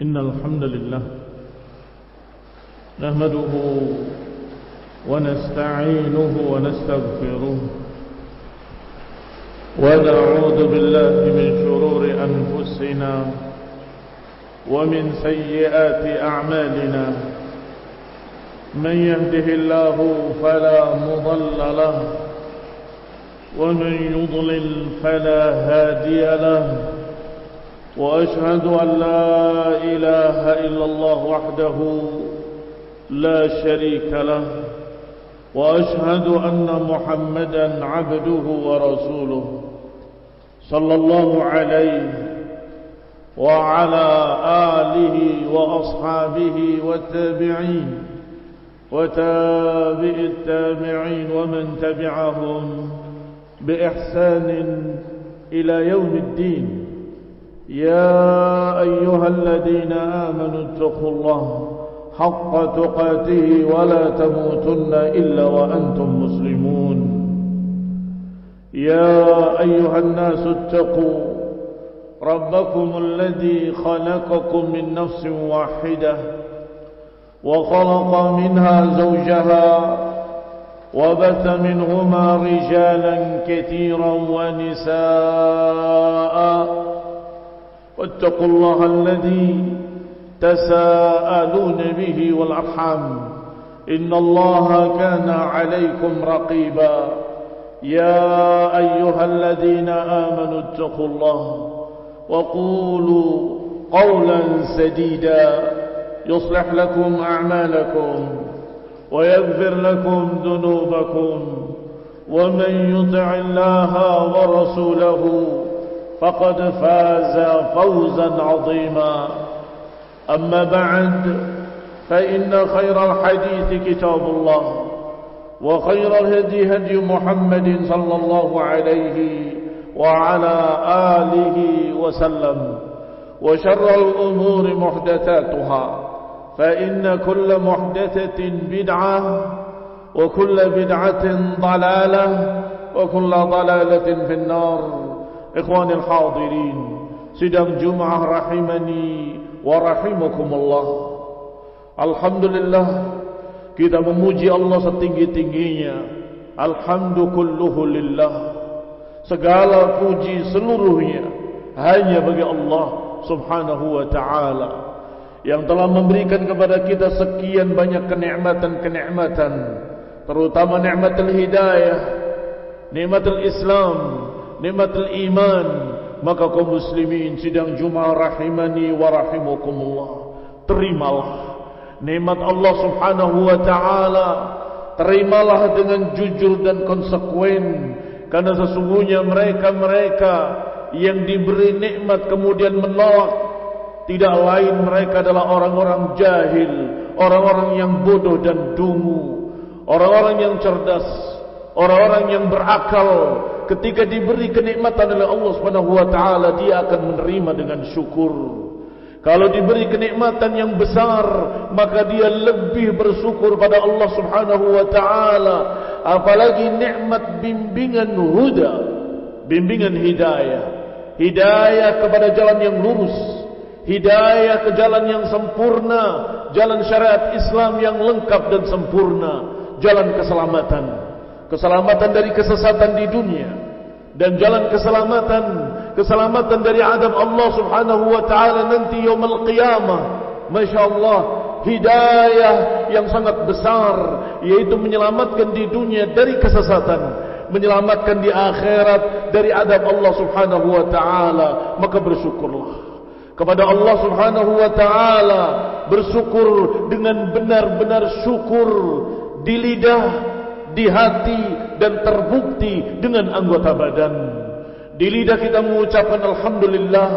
إن الحمد لله نحمده ونستعينه ونستغفره ونعوذ بالله من شرور أنفسنا ومن سيئات أعمالنا من يهده الله فلا مضل له ومن يضلل فلا هادي له وأشهد أن لا إله إلا الله وحده لا شريك له وأشهد أن محمدا عبده ورسوله صلى الله عليه وعلى آله وأصحابه والتابعين وتابع التابعين ومن تبعهم بإحسان إلى يوم الدين. يا أيها الذين آمنوا اتقوا الله حق تقاته ولا تموتن إلا وأنتم مسلمون. يا أيها الناس اتقوا ربكم الذي خلقكم من نفس واحدة وخلق منها زوجها وبث منهما رجالا كثيرا ونساء واتقوا الله الذي تساءلون به والأرحام إن الله كان عليكم رقيبا. يا أيها الذين آمنوا اتقوا الله وقولوا قولا سديدا يصلح لكم أعمالكم ويغفر لكم ذنوبكم ومن يطع الله ورسوله فقد فاز فوزا عظيما. أما بعد فإن خير الحديث كتاب الله وخير الهدي هدي محمد صلى الله عليه وعلى آله وسلم وشر الأمور محدثاتها فإن كل محدثة بدعة وكل بدعة ضلالة وكل ضلالة في النار. Ikhwanil hadirin, sidang Jum'ah rahimani wa rahimakumullah. Alhamdulillah, kita memuji Allah setinggi-tingginya. Alhamdu kulluhu lillah. Segala puji seluruhnya hanya bagi Allah subhanahu wa ta'ala, yang telah memberikan kepada kita sekian banyak kenikmatan-kenikmatan, terutama nikmatul hidayah, nikmatul Islam, nikmatul iman. Maka kaum muslimin sidang Jumat rahimani wa rahimakumullah, terimalah nikmat Allah subhanahu wa ta'ala, terimalah dengan jujur dan konsekuen, karena sesungguhnya mereka-mereka yang diberi nikmat kemudian menolak, tidak lain mereka adalah orang-orang jahil, orang-orang yang bodoh dan dungu, orang-orang yang cerdas, orang-orang yang berakal. Ketika diberi kenikmatan oleh Allah Subhanahu wa taala, dia akan menerima dengan syukur. Kalau diberi kenikmatan yang besar, maka dia lebih bersyukur pada Allah Subhanahu wa taala. Apalagi nikmat bimbingan huda, bimbingan hidayah, hidayah kepada jalan yang lurus, hidayah ke jalan yang sempurna, jalan syariat Islam yang lengkap dan sempurna, jalan keselamatan, keselamatan dari kesesatan di dunia, dan jalan keselamatan dari adab Allah subhanahu wa ta'ala nanti yaumul qiyamah. Masya Allah, hidayah yang sangat besar, yaitu menyelamatkan di dunia dari kesesatan, menyelamatkan di akhirat dari adab Allah subhanahu wa ta'ala. Maka bersyukurlah kepada Allah subhanahu wa ta'ala, bersyukur dengan benar-benar syukur di lidah, di hati, dan terbukti dengan anggota badan. Di lidah kita mengucapkan alhamdulillah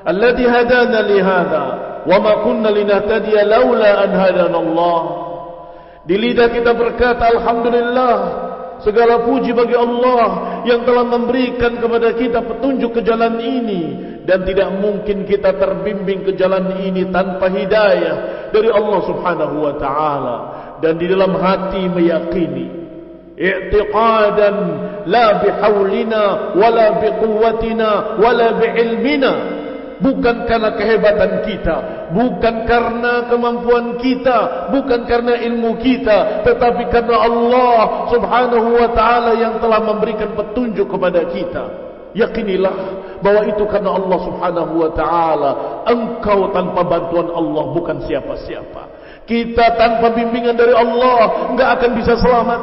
alladzi hadana li hadza wa ma kunna linahtadiya laula an hadana Allah. Di lidah kita berkata alhamdulillah, segala puji bagi Allah yang telah memberikan kepada kita petunjuk ke jalan ini, dan tidak mungkin kita terbimbing ke jalan ini tanpa hidayah dari Allah subhanahu wa ta'ala. Dan di dalam hati meyakini, i'tiqadan la bihaulina wala biquwwatina wala biilmina, bukan karena kehebatan kita, bukan karena kemampuan kita, bukan karena ilmu kita, tetapi karena Allah Subhanahu wa ta'ala yang telah memberikan petunjuk kepada kita. Yakinilah bahwa itu karena Allah Subhanahu wa ta'ala. Engkau tanpa bantuan Allah bukan siapa-siapa. Kita tanpa bimbingan dari Allah enggak akan bisa selamat.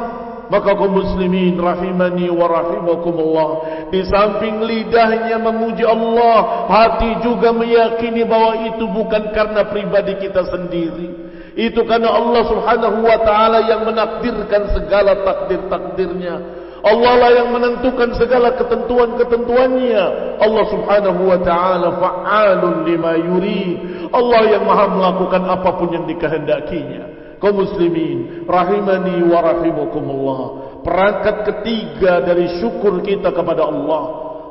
Maka kaum muslimin rahimani wa rahimakumullah, di samping lidahnya memuji Allah, hati juga meyakini bahwa itu bukan karena pribadi kita sendiri. Itu karena Allah Subhanahu wa ta'ala yang menakdirkan segala takdir-takdirnya. Allah lah yang menentukan segala ketentuan-ketentuannya. Allah Subhanahu wa ta'ala fa'alun lima yurid. Allah yang maha melakukan apapun yang dikehendakinya. Kaum muslimin rahimani wa rahimakumullah, perangkat ketiga dari syukur kita kepada Allah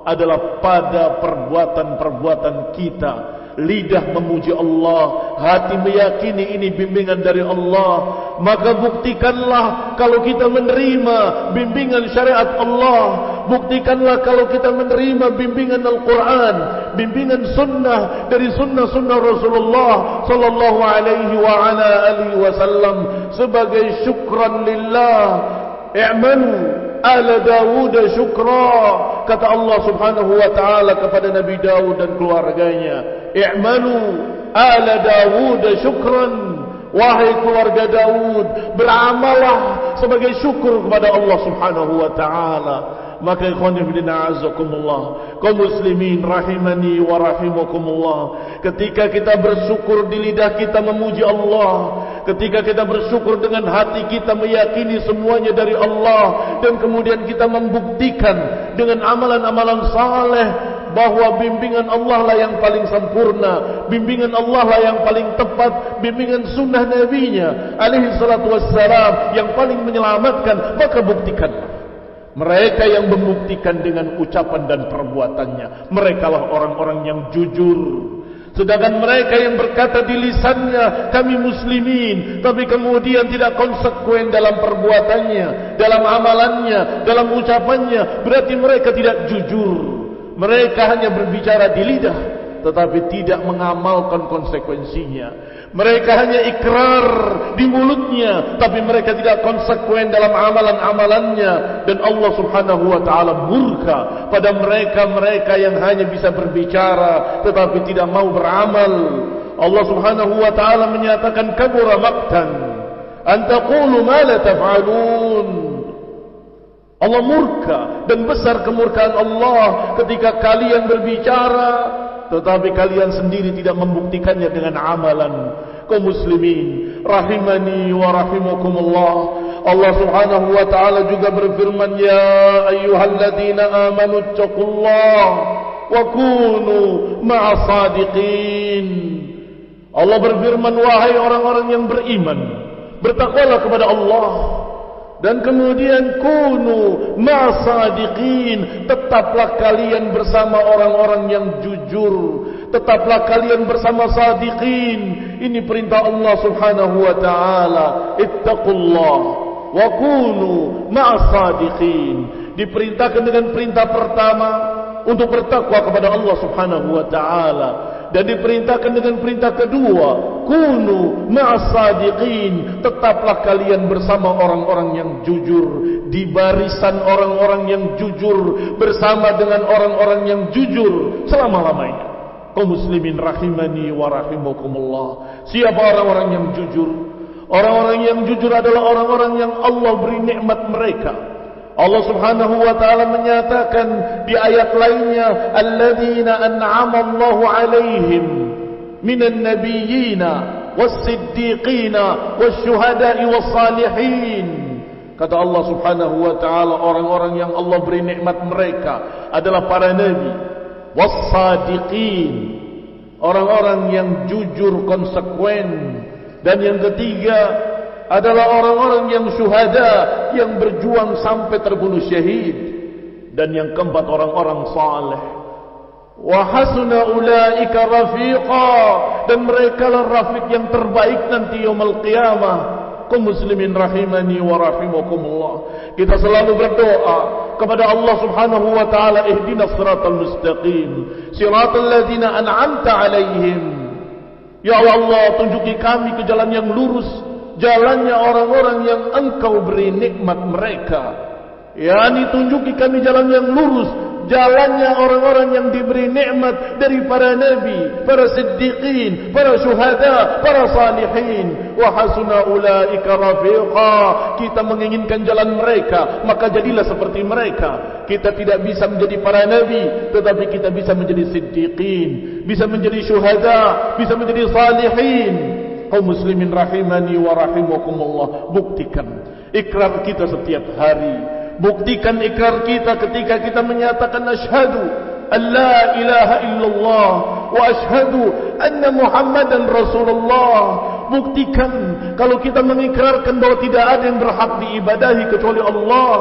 adalah pada perbuatan-perbuatan kita. Lidah memuji Allah, hati meyakini ini bimbingan dari Allah. Maka buktikanlah kalau kita menerima bimbingan syariat Allah. Buktikanlah kalau kita menerima bimbingan Al-Quran, bimbingan sunnah dari sunnah-sunnah Rasulullah sallallahu alaihi wa ala alihi wasallam sebagai syukran lillah. I'malu ala Dawud syukra, kata Allah Subhanahu wa ta'ala kepada Nabi Dawud dan keluarganya. I'malu ala Dawud syukran, wahai keluarga Dawud, beramalah sebagai syukur kepada Allah Subhanahu wa ta'ala. Maka ikhwan fillah azakumullah, kaum muslimin rahimani wa rahimakumullah, ketika kita bersyukur di lidah kita memuji Allah, ketika kita bersyukur dengan hati kita meyakini semuanya dari Allah, dan kemudian kita membuktikan dengan amalan-amalan saleh bahwa bimbingan Allah lah yang paling sempurna, bimbingan Allah lah yang paling tepat, bimbingan sunnah Nabi-Nya alaihi salatu wassalam yang paling menyelamatkan, maka buktikanlah. Mereka yang membuktikan dengan ucapan dan perbuatannya, merekalah orang-orang yang jujur. Sedangkan mereka yang berkata di lisannya kami muslimin, tapi kemudian tidak konsekuen dalam perbuatannya, dalam amalannya, dalam ucapannya, berarti mereka tidak jujur. Mereka hanya berbicara di lidah, tetapi tidak mengamalkan konsekuensinya. Mereka hanya ikrar di mulutnya, tapi mereka tidak konsekuen dalam amalan-amalannya. Dan Allah Subhanahu wa ta'ala murka pada mereka-mereka yang hanya bisa berbicara tetapi tidak mau beramal. Allah Subhanahu wa ta'ala menyatakan kabura maqtan an taqulu ma la taf'alun. Allah murka dan besar kemurkaan Allah ketika kalian berbicara tetapi kalian sendiri tidak membuktikannya dengan amalan. Kaum muslimin rahimani wa rahimakumullah, Allah Subhanahu wa ta'ala juga berfirman, ya ayyuhalladzina amanu taqullaha wa kunu ma'as sadiqin. Allah berfirman, wahai orang-orang yang beriman, bertakwalah kepada Allah, dan kemudian kunu ma'asadiqin, tetaplah kalian bersama orang-orang yang jujur, tetaplah kalian bersama sadiqin. Ini perintah Allah Subhanahu wa ta'ala, ittaqullah wa kunu ma'asadiqin. Diperintahkan dengan perintah pertama untuk bertakwa kepada Allah Subhanahu wa ta'ala, dan diperintahkan dengan perintah kedua, kunu ma'as-sadiqin, tetaplah kalian bersama orang-orang yang jujur, di barisan orang-orang yang jujur, bersama dengan orang-orang yang jujur selama-lamanya. Kaum muslimin rahimani wa rahimakumullah, siapa orang-orang yang jujur? Orang-orang yang jujur adalah orang-orang yang Allah beri nikmat mereka. Allah Subhanahu wa ta'ala menyatakan di ayat lainnya, alladzina an'ama Allahu 'alaihim minan nabiyyina was-siddiqina wasyuhada'i was-salihin. Kata Allah Subhanahu wa ta'ala, orang-orang yang Allah beri nikmat mereka adalah para nabi, was-sadiqin, orang-orang yang jujur konsekuen, dan yang ketiga adalah orang-orang yang syuhada, yang berjuang sampai terbunuh syahid, dan yang keempat orang-orang saleh. Wa hasuna ulaika rafiqa, dan mereka lah rafiq yang terbaik nanti yaumul qiyamah. Kaum muslimin rahimani wa rahimakumullah, kita selalu berdoa kepada Allah Subhanahu wa taala, ihdinas siratal mustaqim, siratal ladzina an'amta 'alaihim. Ya Allah, tunjuki kami ke jalan yang lurus, jalannya orang-orang yang Engkau beri nikmat mereka. Yani tunjuki kami jalan yang lurus, jalannya orang-orang yang diberi nikmat dari para nabi, para siddiqin, para syuhada, para salihin. Wa hasuna ulaika rafiqa. Kita menginginkan jalan mereka, maka jadilah seperti mereka. Kita tidak bisa menjadi para nabi, tetapi kita bisa menjadi siddiqin, bisa menjadi syuhada, bisa menjadi salihin. Kaum muslimin rahimani wa rahimakumullah, buktikan ikrar kita setiap hari. Buktikan ikrar kita ketika kita menyatakan asyhadu an la ilaha illallah wa asyhadu anna Muhammadan Rasulullah. Buktikan kalau kita mengikrarkan bahwa tidak ada yang berhak diibadahi kecuali Allah,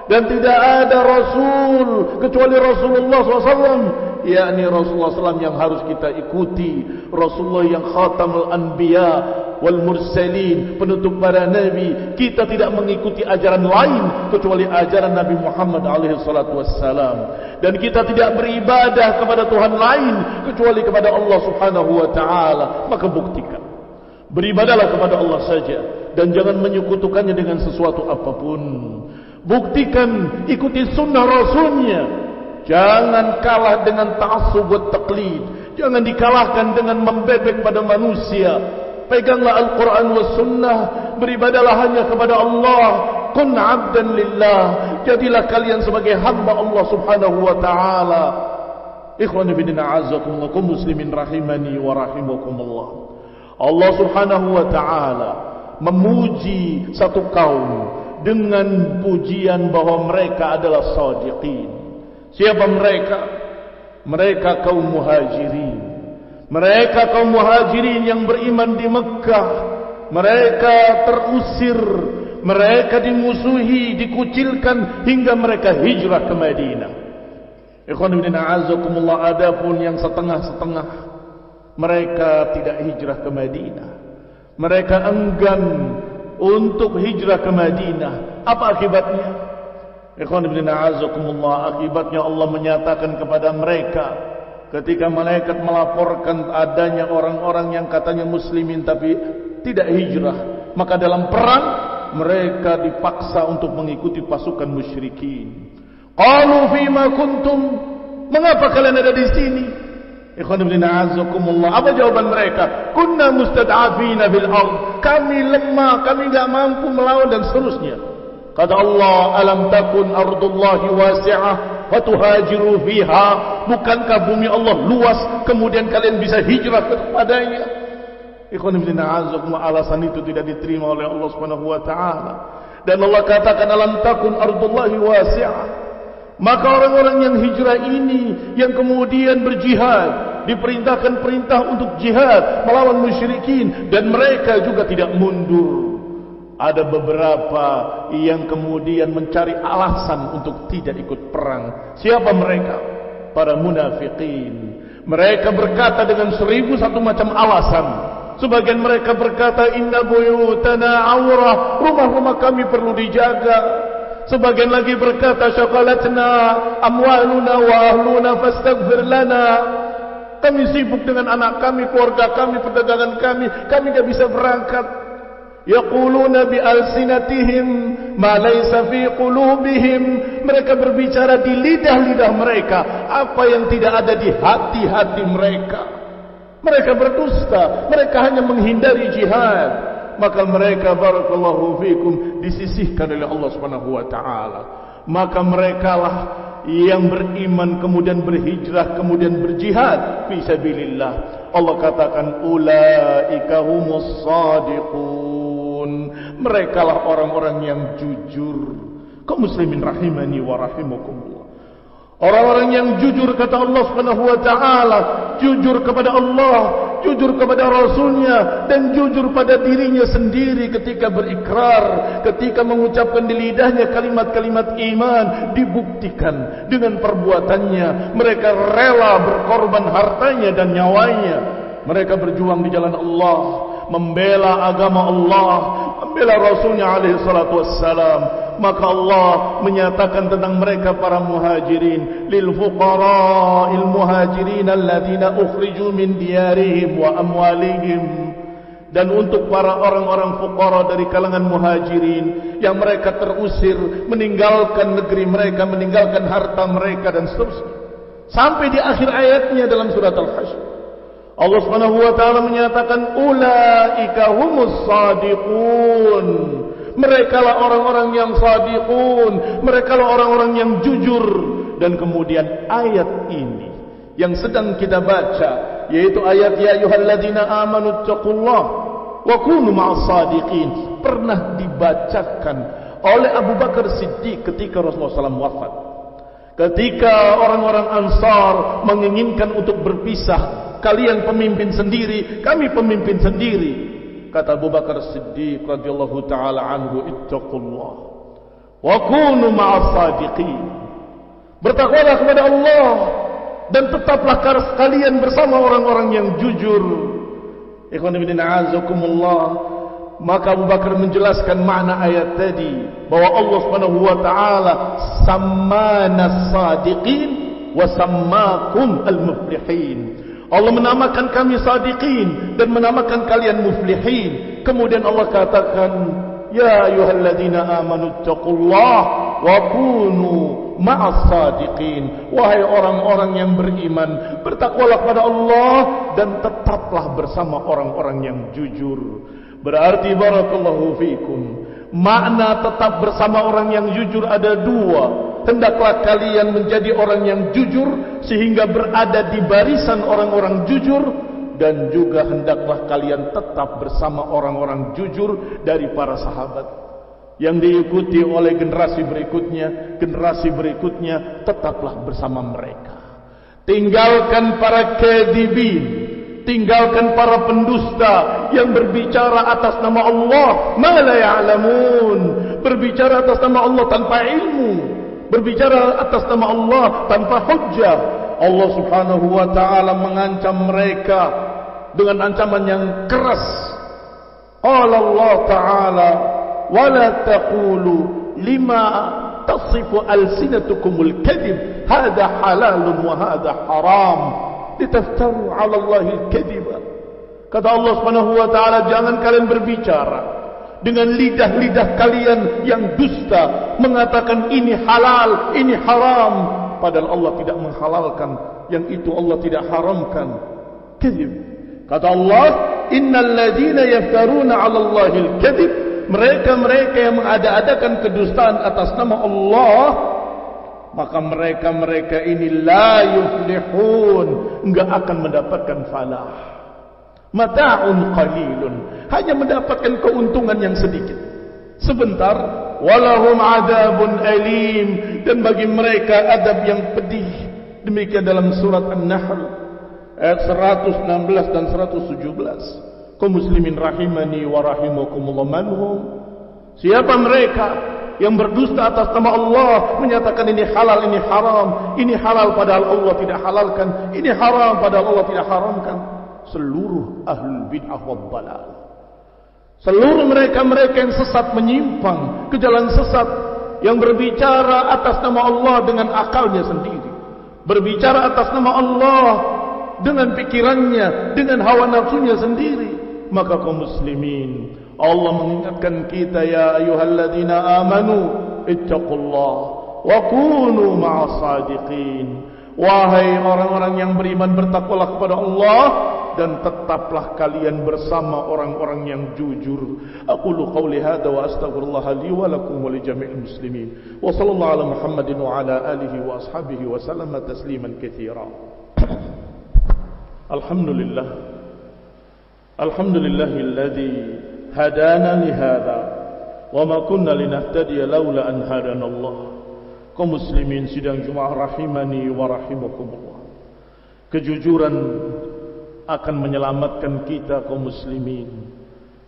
dan tidak ada Rasul kecuali Rasulullah SAW, yakni Rasulullah SAW yang harus kita ikuti. Rasulullah yang khatamul anbiya wal mursalin, penutup para nabi. Kita tidak mengikuti ajaran lain kecuali ajaran Nabi Muhammad alaihi salatu wassalam, dan kita tidak beribadah kepada Tuhan lain kecuali kepada Allah Subhanahu wa taala. Maka buktikan, beribadahlah kepada Allah saja dan jangan menyekutukannya dengan sesuatu apapun. Buktikan, ikuti sunnah Rasulnya. Jangan kalah dengan ta'assub wa taqlid. Jangan dikalahkan dengan membebek pada manusia. Peganglah Al-Quran wa sunnah. Beribadalah hanya kepada Allah. Kun abdan lillah. Jadilah kalian sebagai hamba Allah Subhanahu wa ta'ala. Ikhwani bidina azakumullah, kaum muslimin rahimani wa rahimakumullah. Allah Subhanahu wa ta'ala memuji satu kaum dengan pujian bahwa mereka adalah shadiqin. Siapa mereka? Mereka kaum muhajirin. Mereka kaum muhajirin yang beriman di Mekah. Mereka terusir, mereka dimusuhi, dikucilkan hingga mereka hijrah ke Madinah. Ikhwan fillah a'azzakumullah, adapun yang setengah-setengah, mereka tidak hijrah ke Madinah. Mereka enggan untuk hijrah ke Madinah. Apa akibatnya? Ikhwan fillah a'azzakumullah, akibatnya Allah menyatakan kepada mereka ketika malaikat melaporkan adanya orang-orang yang katanya muslimin tapi tidak hijrah, maka dalam perang mereka dipaksa untuk mengikuti pasukan musyrikin. Qalu fima kuntum, mengapa kalian ada di sini? Ikhwan fillah a'azzakumullah, apa jawaban mereka? Kunna mustad'afina bil ardh, kami lemah, kami enggak mampu melawan, dan seterusnya. Kata Allah, alam takun ardullahi wasi'ah wa tuhajiru fiha, bukankah bumi Allah luas kemudian kalian bisa hijrah kepadanya? Ikhwan fillah a'azzakumullah, alasan itu tidak diterima oleh Allah Subhanahu wa taala. Dan Allah katakan alam takun ardullahi wasi'ah. Maka orang-orang yang hijrah ini yang kemudian berjihad, diperintahkan perintah untuk jihad melawan musyrikin, dan mereka juga tidak mundur. Ada beberapa yang kemudian mencari alasan untuk tidak ikut perang. Siapa mereka? Para munafikin. Mereka berkata dengan 1001 macam alasan. Sebagian mereka berkata, inna buyutana aurah, rumah-rumah kami perlu dijaga. Sebagian lagi berkata, syaqalatna amwaluna wa ahluna fastaghfir lana. Kami sibuk dengan anak kami, keluarga kami, perdagangan kami tidak bisa berangkat. Yaquluna bi alsinatihim ma laysa fi qulubihim. Mereka berbicara di lidah-lidah mereka apa yang tidak ada di hati-hati mereka. Mereka berdusta, mereka hanya menghindari jihad. Maka mereka, barakallahu fikum, disisihkan oleh Allah Subhanahu wa taala. Maka merekalah yang beriman kemudian berhijrah kemudian berjihad fi sabilillah. Allah katakan ulaika humus shadiqun. Merekalah orang-orang yang jujur. Kaum muslimin rahimani wa rahimakumullah. Orang-orang yang jujur, kata Allah Subhanahu wa taala, jujur kepada Allah, jujur kepada Rasulnya, dan jujur pada dirinya sendiri ketika berikrar, ketika mengucapkan di lidahnya kalimat-kalimat iman, dibuktikan dengan perbuatannya. Mereka rela berkorban hartanya dan nyawanya. Mereka berjuang di jalan Allah. membela agama Allah, membela Rasulnya alaihi salatu wassalam, maka Allah menyatakan tentang mereka para muhajirin, lil fuqara'il muhajirin alladzina ukhriju min diyarihim wa amwalihim, dan untuk para orang-orang fuqara dari kalangan muhajirin yang mereka terusir, meninggalkan negeri mereka, meninggalkan harta mereka dan seterusnya. Sampai di akhir ayatnya dalam surat Al-Hasyr, Allah Subhanahu wa taala menyatakan ulaika humus shadiqun. Mereka lah orang-orang yang shadiqun, mereka lah orang-orang yang jujur. Dan kemudian ayat ini yang sedang kita baca, yaitu ayat ya ayyuhalladzina amanu taqullaha wa kunu ma'as shadiqin, pernah dibacakan oleh Abu Bakar Siddiq ketika Rasulullah SAW wafat. Ketika orang-orang Ansar menginginkan untuk berpisah, kalian pemimpin sendiri, kami pemimpin sendiri, kata Abu Bakar Siddiq radhiyallahu taala anhu, ittaqullah wa kunu ma'as shadiqin, bertakwalah kepada Allah dan tetaplah kalian bersama orang-orang yang jujur. Ikhwan fillah azakumullah. Maka Abu Bakar menjelaskan makna ayat tadi, bahwa Allah Subhanahu wa taala sammana as-sadiqin wa sammakum al-muflihin. Allah menamakan kami sadiqin dan menamakan kalian muflihin. Kemudian Allah katakan, ya ayyuhalladzina amanu taqullaha wa kunu ma'as sadiqin. Wahai orang-orang yang beriman, bertakwalah kepada Allah dan tetaplah bersama orang-orang yang jujur. Berarti barakallahu fikum, makna tetap bersama orang yang jujur ada dua. Hendaklah kalian menjadi orang yang jujur sehingga berada di barisan orang-orang jujur, dan juga hendaklah kalian tetap bersama orang-orang jujur dari para sahabat yang diikuti oleh generasi berikutnya, tetaplah bersama mereka. Tinggalkan para kadhibin, tinggalkan para pendusta yang berbicara atas nama Allah ma la ya'lamun, berbicara atas nama Allah tanpa ilmu, berbicara atas nama Allah tanpa hujjah. Allah Subhanahu wa taala mengancam mereka dengan ancaman yang keras. Qala Allah taala wala taqulu lima tasifu alsinatukumul kadhib hadha halalun wa hadha haram litaftaru 'ala Allahil kadhiba. Kata Allah Subhanahu wa taala, jangan kalian berbicara dengan lidah-lidah kalian yang dusta, mengatakan ini halal, ini haram, padahal Allah tidak menghalalkan yang itu, Allah tidak haramkan. Kadhib. Kata Allah, innal ladzina yaftaruna 'ala Allahil kadhib, mereka-mereka yang mengada-adakan kedustaan atas nama Allah, maka mereka ini la yuflihun, enggak akan mendapatkan falah. Mata'un qalilun, hanya mendapatkan keuntungan yang sedikit sebentar. Walahum adabun alim, dan bagi mereka adab yang pedih. Demikian dalam surat An-Nahl ayat 116 dan 117. Kaum muslimin rahimani wa rahimakumullah, manhum, siapa mereka yang berdusta atas nama Allah, menyatakan ini halal, ini haram, ini halal padahal Allah tidak halalkan, ini haram padahal Allah tidak haramkan. Seluruh ahlul bid'ah wad dalal, seluruh mereka-mereka yang sesat, menyimpang ke jalan sesat, yang berbicara atas nama Allah dengan akalnya sendiri, berbicara atas nama Allah dengan pikirannya, dengan hawa nafsunya sendiri. Maka kaum muslimin, Allah mengingatkan kita, ya ayyuhalladzina amanu ittaqullah wa kunu ma'as shadiqin. Wahai orang-orang yang beriman, bertakwalah kepada Allah dan tetaplah kalian bersama orang-orang yang jujur. Aqulu qawli hadza wa astaghfirullah li wa lakum wa li jami'il muslimin. Wa sallallahu ala Muhammadin wa ala alihi wa ashabihi wa sallama tasliman katsira. Alhamdulillah. Alhamdulillahilladzi hadana li hadza wa ma kunna linahtadiya laula an hadana Allah. Kaum muslimin sidang Jumat rahimani wa rahimakumullah. Kejujuran akan menyelamatkan kita kaum muslimin.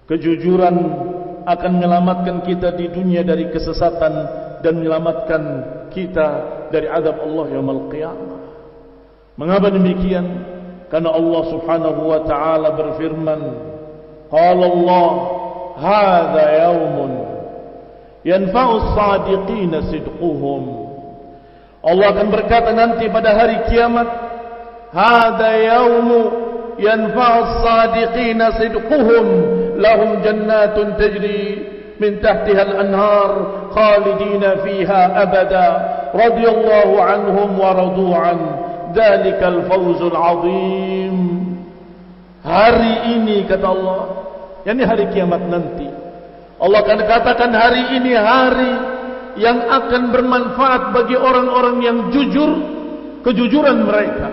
Kejujuran akan menyelamatkan kita di dunia dari kesesatan dan menyelamatkan kita dari azab Allah yaumul qiyamah. Mengapa demikian? Karena Allah Subhanahu wa taala berfirman, Qala Allah, hadza yaumun yanfa'u as-sadiqina sidquhum. Allah akan berkata nanti pada hari kiamat, hadza yaumu yanfa'u as-sadiqina sidquhum lahum jannatun tajri min tahtiha al-anhar khalidina fiha abada radiyallahu anhum wa radu an dzalikal fawzul azim. Hari ini kata Allah, yakni hari kiamat nanti, Allah akan katakan hari ini hari yang akan bermanfaat bagi orang-orang yang jujur, kejujuran mereka.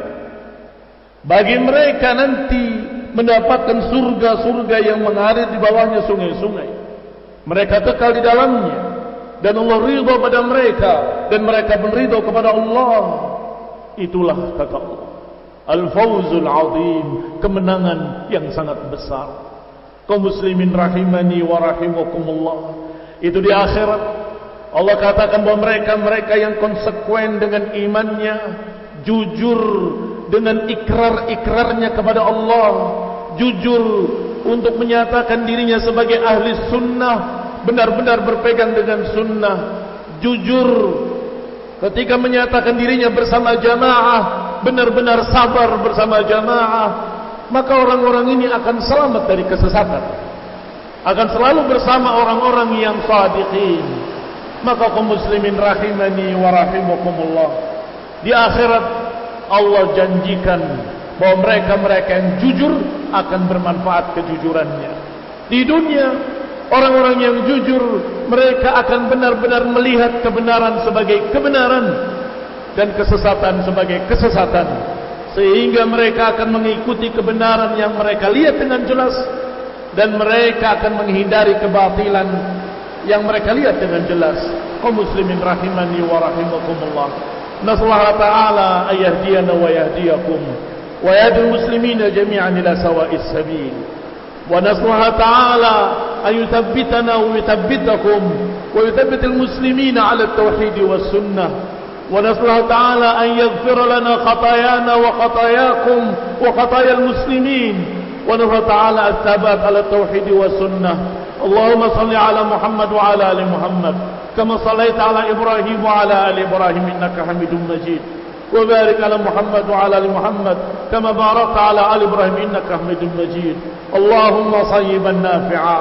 Bagi mereka nanti mendapatkan surga-surga yang mengalir di bawahnya sungai-sungai. Mereka kekal di dalamnya dan Allah ridha pada mereka dan mereka pun ridha kepada Allah. Itulah kata Allah, al-fawzul azim, kemenangan yang sangat besar. Kaum muslimin rahimani wa rahimakumullah, itu di akhirat Allah katakan bahwa mereka yang konsekuen dengan imannya, jujur dengan ikrar-ikrarnya kepada Allah, jujur untuk menyatakan dirinya sebagai ahli sunnah, benar-benar berpegang dengan sunnah, jujur ketika menyatakan dirinya bersama jamaah, benar-benar sabar bersama jamaah, maka orang-orang ini akan selamat dari kesesatan, akan selalu bersama orang-orang yang shadiqin. Maka kaum muslimin rahimani wa rahimakumullah, di akhirat Allah janjikan bahwa mereka-mereka yang jujur akan bermanfaat kejujurannya. Di dunia, orang-orang yang jujur, mereka akan benar-benar melihat kebenaran sebagai kebenaran dan kesesatan sebagai kesesatan, sehingga mereka akan mengikuti kebenaran yang mereka lihat dengan jelas, dan mereka akan menghindari kebatilan yang mereka lihat dengan jelas. Kaum muslimin rahimani wa rahimakumullah, nasallahu ta'ala ayahdiyana wa yahdiyakum wa yahdil muslimina jami'an ila sawa'is sabil, wa nasallahu ta'ala an yuthabbitana wa yuthabbitakum wa yuthabbital muslimina ala at-tauhid was sunnah, wa nasallahu ta'ala an yaghfira lana khatayana wa khatayakum wa khatayal muslimin, wa nasallahu ta'ala at-thabat ala at-tauhid was sunnah. اللهم صل على محمد وعلى آل محمد كما صليت على إبراهيم وعلى آل إبراهيم إنك حميد مجيد، وبارك على محمد وعلى آل محمد كما باركت على آل إبراهيم إنك حميد مجيد. اللهم صيبا نافعا،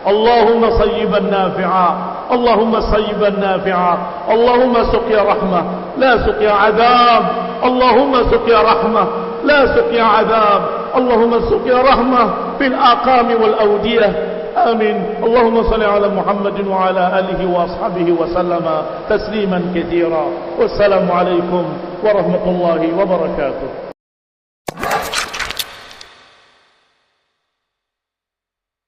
اللهم صيبا نافعا، اللهم صيبا نافعا، اللهم سقيا رحمة لا سقيا عذاب، اللهم سقيا رحمة لا سقيا عذاب، اللهم سقيا رحمة في الآقام والأودية. آمين. اللهم صل على محمد وعلى آله وأصحابه وسلم تسليما كثيرا، والسلام عليكم ورحمة الله وبركاته.